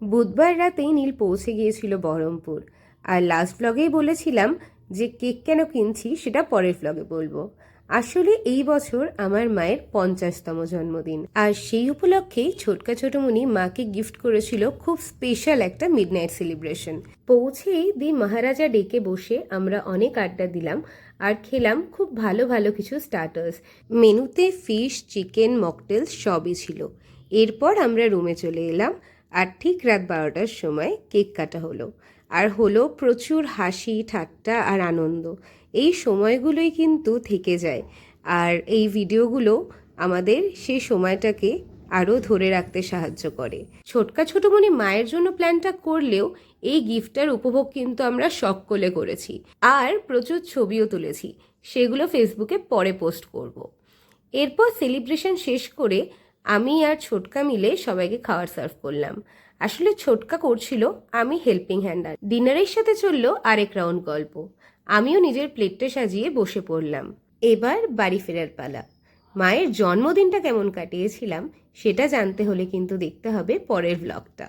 বুধবার রাতেই নীল পৌঁছে গিয়েছিল বহরমপুর। আর লাস্ট ব্লগেই বলেছিলাম যে কেক কেন কিনছি সেটা পরের ব্লগে বলবো। আসলে এই বছর আমার মায়ের 50তম জন্মদিন, আর সেই উপলক্ষেই ছোটকা ছোটমণি মাকে গিফট করেছিল খুব স্পেশাল একটা মিডনাইট সেলিব্রেশন। পৌঁছেই দি মহারাজা ডেকে বসে আমরা অনেক আড্ডা দিলাম আর খেলাম খুব ভালো ভালো কিছু স্টার্টার্স। মেনুতে ফিশ, চিকেন, মকটেলস সবই ছিল। এরপর আমরা রুমে চলে এলাম, আর ঠিক রাত 12টার সময় কেক কাটা হলো। আর হলো প্রচুর হাসি ঠাট্টা আর আনন্দ। এই সময়গুলোই কিন্তু থেকে যায়, আর এই ভিডিওগুলো আমাদের সেই সময়টাকে আরও ধরে রাখতে সাহায্য করে। ছোটকা ছোটমণি মায়ের জন্য প্ল্যানটা করলেও এই গিফটটার উপভোগ কিন্তু আমরা সকলে করেছি, আর প্রচুর ছবিও তুলেছি, সেগুলো ফেসবুকে পরে পোস্ট করব। এরপর সেলিব্রেশন শেষ করে আমি আর ছোটকা মিলে সবাইকে খাবার সার্ভ করলাম। আসলে ছোটকা করছিল, আমি হেল্পিং হ্যান্ড। আর ডিনারের সাথে চললো আরেক রাউন্ড গল্প। আমিও নিজের প্লেটটা সাজিয়ে বসে পড়লাম। এবার বাড়ি ফেরার পালা। মায়ের জন্মদিনটা কেমন কাটিয়েছিলাম সেটা জানতে হলে কিন্তু দেখতে হবে পরের ব্লগটা।